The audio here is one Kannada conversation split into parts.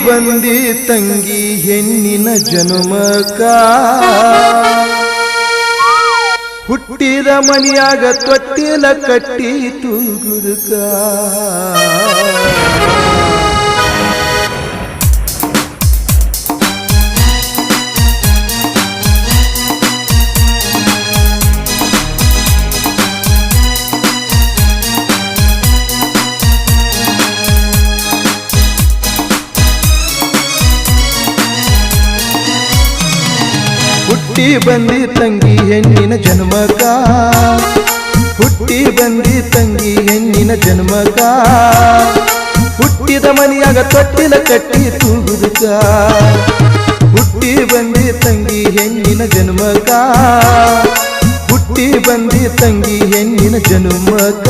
ಬಂದಿ ತಂಗಿ ಹೆಣ್ಣಿನ ಜನುಮಕ ಹುಟ್ಟಿದ ಮನಿಯಾಗ ತೊಟ್ಟಿಲ ಕಟ್ಟಿ ತೂಗುದಕ ಹುಟ್ಟಿ ಬಂದಿ ತಂಗಿ ಹೆಣ್ಣಿನ ಜನ್ಮಕ ಹುಟ್ಟಿ ಬಂದಿ ತಂಗಿ ಹೆಣ್ಣಿನ ಜನ್ಮಕ ಹುಟ್ಟಿದ ಮನಿಯಾಗ ತೊಟ್ಟಿಲ ಕಟ್ಟಿ ತೂಗುದಕ ಹುಟ್ಟಿ ಬಂದಿ ತಂಗಿ ಹೆಣ್ಣಿನ ಜನ್ಮಕ ಹುಟ್ಟಿ ಬಂದಿ ತಂಗಿ ಹೆಣ್ಣಿನ ಜನ್ಮಕ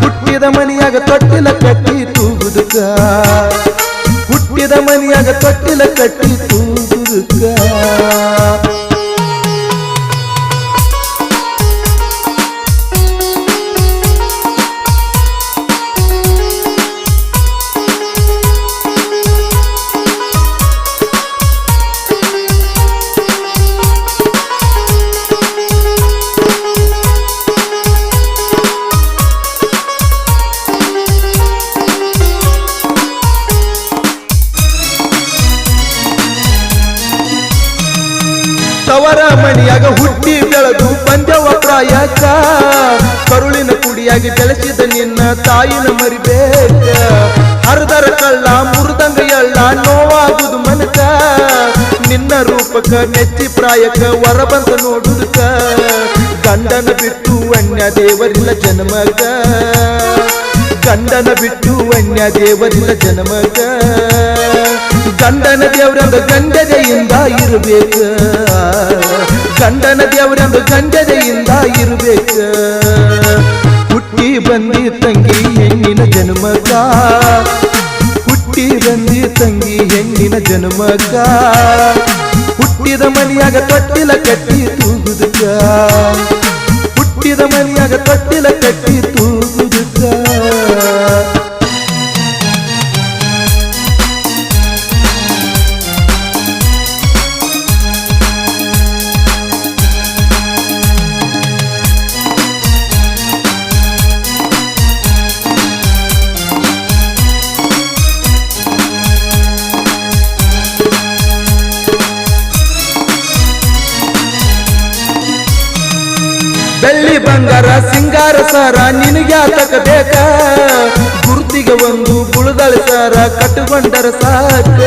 ಹುಟ್ಟಿದ ಮನಿಯಾಗ ತೊಟ್ಟಿಲ ಕಟ್ಟಿ ತೂಗುದಕ ಹುಟ್ಟಿದ ಮನಿಯಾಗ ತೊಟ್ಟಿಲ ಕಟ್ಟಿ ತೂಗುದಕ ತವರ ಮಣಿಯಾಗ ಹುಟ್ಟಿ ಬೆಳೆದು ಬಂದೆವ ಪ್ರಾಯಕ ಕರುಳಿನ ಕುಡಿಯಾಗಿ ಬೆಳೆಸಿದ ನಿನ್ನ ತಾಯಿನ ಮರಿಬೇಕ ಹರಿದರ ಕಳ್ಳ ಮುರಿದಂಗ ಎಳ್ಳ ನೋವಾಗುದು ಮನಕ ನಿನ್ನ ರೂಪಕ ಮೆಚ್ಚಿ ಪ್ರಾಯಕ ಹೊರ ಬಂದ ನೋಡುದಕ ಗಂಡನ ಬಿಟ್ಟು ಅನ್ಯ ದೇವರಿಲ್ಲ ಜನ್ಮಕ ಗಂಡನ ಬಿಟ್ಟು ಅನ್ಯ ದೇವರಿಲ್ಲ ಜನ್ಮಕ ಗಂಡನ ದೇವರಂದು ಗಂಡದೆಯಿಂದ ಇರಬೇಕ ಗಂಡನ ದೇವರಂದು ಗಂಡದೆಯಿಂದ ಇರಬೇಕ ಹುಟ್ಟಿ ಬಂದಿ ತಂಗಿ ಹೆಣ್ಣಿನ ಜನ್ಮಕ ಹುಟ್ಟಿ ಬಂದಿ ತಂಗಿ ಹೆಣ್ಣಿನ ಜನ್ಮಕ ಹುಟ್ಟಿದ ಮನಿಯಾಗ ತೊಟ್ಟಿಲ ಕಟ್ಟಿ ತೂಗುದಕ ಹುಟ್ಟಿದ ಮನಿಯಾಗ ತೊಟ್ಟಿಲ ಕಟ್ಟಿ ತೂಗುದಕ ಬೆಳ್ಳಿ ಬಂಗಾರ ಸಿಂಗಾರ ಸಾರ ನಿನಗ್ಯಾತಕ ಬೇಕ ಗುರುತಿಗೆ ಒಂದು ಬುಳದಳ ಸಾರ ಕಟ್ಟುಕೊಂಡರ ಸಾಕ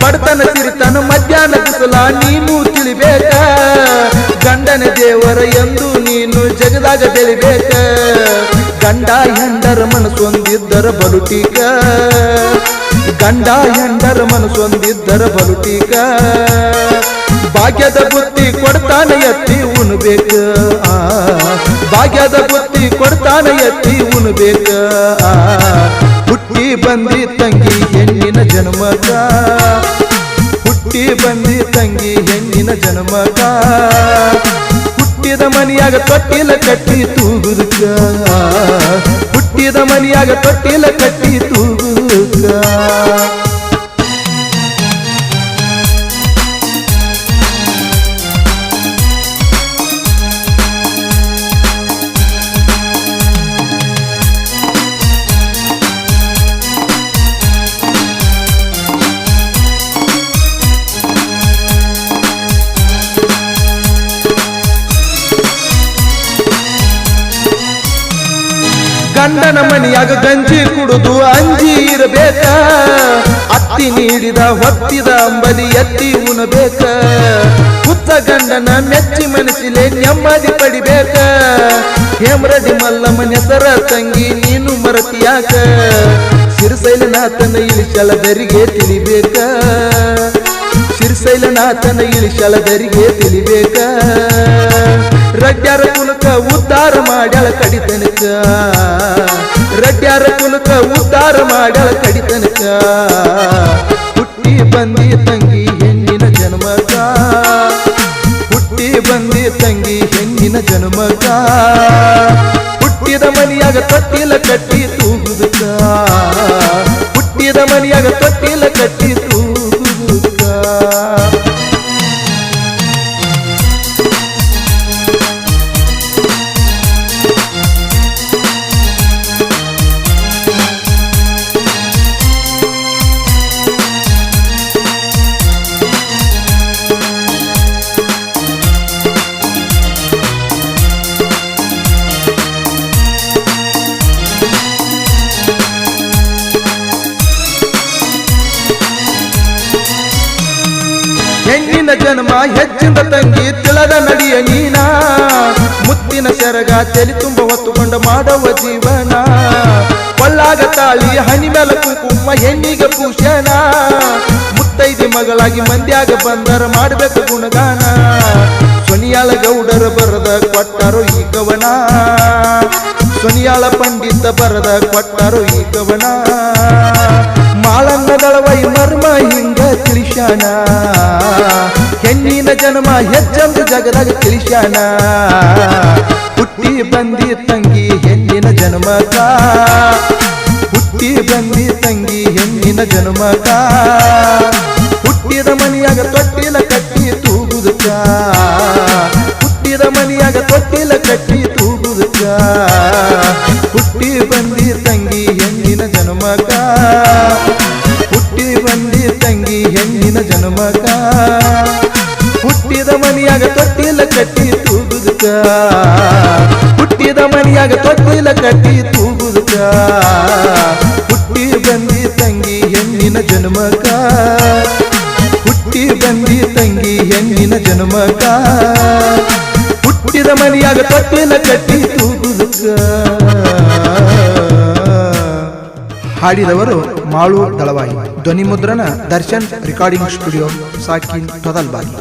ಬಡತನ ಸಿರಿತನ ಮಧ್ಯಾಹ್ನ ಬಿಸಲ ನೀನು ತಿಳಿಬೇಕ ಗಂಡನ ದೇವರ ಎಂದು ನೀನು ಜಗದಾಗ ಬೆಳಿಬೇಕ ಗಂಡ ಹೆಂಡರ ಮನಸ್ಸೊಂದಿದ್ದರ ಬಲುಟೀಕ ಗಂಡ ಹೆಂಡರ ಮನಸ್ಸೊಂದಿದ್ದರ ಬಲುಟೀಕ ಭಾಗ್ಯದ ಬುತ್ತಿ ಕೊಡ್ತಾನ ಎತ್ತಿ ಉಣ್ಬೇಕ ಭಾಗ್ಯದ ಬುತ್ತಿ ಕೊಡ್ತಾನ ಎತ್ತಿ ಉಣ್ಬೇಕ ಹುಟ್ಟಿ ಬಂದಿ ತಂಗಿ ಹೆಣ್ಣಿನ ಜನ್ಮಕ ಹುಟ್ಟಿ ಬಂದಿ ತಂಗಿ ಹೆಣ್ಣಿನ ಜನ್ಮಕ ಹುಟ್ಟಿದ ಮನಿಯಾಗ ತೊಟ್ಟಿಲ ಕಟ್ಟಿ ತೂಗುದಕ ಹುಟ್ಟಿದ ಮನಿಯಾಗ ತೊಟ್ಟಿಲ ಕಟ್ಟಿ ತೂಗುದಕ ಗಂಡನ ಮನಿಯಾಗ ಗಂಜಿ ಕುಡುದು ಅಂಜಿ ಇರಬೇಕ ಅತ್ತಿ ನೀಡಿದ ಹೊತ್ತಿದ ಅಂಬಲಿ ಎತ್ತಿ ಉಣಬೇಕ ಹುತ್ತ ಗಂಡನ ಮೆಚ್ಚಿ ಮನಸ್ಸಿಲೆ ನೆಮ್ಮದಿ ಪಡಿಬೇಕ ಹೇಮರಡಿ ಮಲ್ಲಮ್ಮನ ಹೆಸರ ತಂಗಿ ನೀನು ಮರತಿಯಾಕ ಸಿರಿಸೈಲನಾಥನ ಇಳಿಸಳದರಿಗೆ ತಿಳಿಬೇಕ ಸಿರಿಸೈಲನಾಥನ ಇಳಿಸಳದರಿಗೆ ತಿಳಿಬೇಕ ರಡ್ಯಾರ ಕುಲಕ ಉದ್ಧಾರ ಮಾಡ್ಯಾಳ ಕಡಿತನಕ ರಡ್ಯಾರ ಕುಲಕ ಉದ್ಧಾರ ಮಾಡ್ಯಾಳ ಕಡಿತನಕ ಹುಟ್ಟಿ ಬಂದಿ ತಂಗಿ ಹೆಣ್ಣಿನ ಜನ್ಮಕ ಹುಟ್ಟಿ ಬಂದಿ ತಂಗಿ ಹೆಣ್ಣಿನ ಜನ್ಮಕ ಹುಟ್ಟಿದ ಮನಿಯಾಗ ತೊಟ್ಟಿಲ ಕಟ್ಟಿ ತೂಗುದಕ ಹುಟ್ಟಿದ ಹುಟ್ಟಿದ ಮನಿಯಾಗ ತೊಟ್ಟಿಲ ಕಟ್ಟಿ ತೂಗುವುದಕ್ಕ ಹೆಣ್ಣಿನ ಜನ್ಮ ಹೆಚ್ಚಿಂದ ತಂಗಿ ತಿಳದ ನಡಿಯ ನೀನ ಮುತ್ತಿನ ಸೆರಗ ತಲೆ ತುಂಬ ಹೊತ್ತುಕೊಂಡ ಮಾಡುವ ಜೀವನ ಕೊಳ್ಳಾಗ ತಾಳಿ ಹನಿ ಮೇಲೆ ಕುಂಕುಮ ಹೆಣ್ಣಿಗೆ ಭೂಷಣ ಮುತ್ತೈದಿ ಮಗಳಾಗಿ ಮಂದ್ಯಾಗ ಬಂದರ ಮಾಡಬೇಕು ಗುಣಗಾನ ಸೊನಿಯಾಳ ಗೌಡರ ಬರದ ಕೊಟ್ಟರು ಈ ಕವನ ಸೊನಿಯಾಳ ಪಂಡಿತ ಬರದ ಕೊಟ್ಟರು ಈ ಕವನ ಮಾಳನ್ನದಳವೈ ಮರ್ಮ ಹಿಂಗ ತಿಳಿಸ್ಯಾನ ಹೆಣ್ಣಿನ ಜನ್ಮ ಹೆಚ್ಚಂದು ಜಗದಾಗ ತಿಳಿಸ್ಯಾನ ಹುಟ್ಟಿ ಬಂದಿ ತಂಗಿ ಹೆಣ್ಣಿನ ಜನ್ಮಕ ಹುಟ್ಟಿ ಬಂದಿ ತಂಗಿ ಹೆಣ್ಣಿನ ಜನ್ಮಕ ಹುಟ್ಟಿದ ಮನಿಯಾಗ ತೊಟ್ಟಿಲ ಕಟ್ಟಿ ತೂಗುದಕ್ಕ ಹುಟ್ಟಿದ ಮನಿಯಾಗ ತೊಟ್ಟಿಲ ಕಟ್ಟಿ ತೂಗುದಕ್ಕ ಹುಟ್ಟಿ ಬಂದಿ ತಂಗಿ ಹೆಣ್ಣಿನ ಜನ್ಮಕ ಹುಟ್ಟಿ ಬಂದಿ ತಂಗಿ ಹೆಣ್ಣಿನ ಜನ್ಮಕ ಹುಟ್ಟಿದ ಮನಿಯಾಗ ತೊಟ್ಟಿಲ ಕಟ್ಟಿ ತೂಗುದಕ್ಕ ಹುಟ್ಟಿದ ಮನಿಯಾಗ ತೊಟ್ಟಿಲ ಕಟ್ಟಿ ತೂಗುದಕ್ಕ ಹುಟ್ಟಿ ಬಂದಿ ತಂಗಿ ಹೆಣ್ಣಿನ ಜನ್ಮಕ ಹುಟ್ಟಿ ಬಂದಿ ತಂಗಿ ಹೆಣ್ಣಿನ ಜನ್ಮಕ ಹುಟ್ಟಿದ ಮನಿಯಾಗ ತೊಟ್ಟಿಲ ಕಟ್ಟಿ ತೂಗುದಕ್ಕ ಹಾಡಿದವರು ಮಾಳು ದಳವಾಯಿ ಧ್ವನಿ ಮುದ್ರಣ ದರ್ಶನ್ ರೆಕಾರ್ಡಿಂಗ್ ಸ್ಟುಡಿಯೋ ಸಾಕಿನ್ ತೊದಲ್ಬಾಗಿ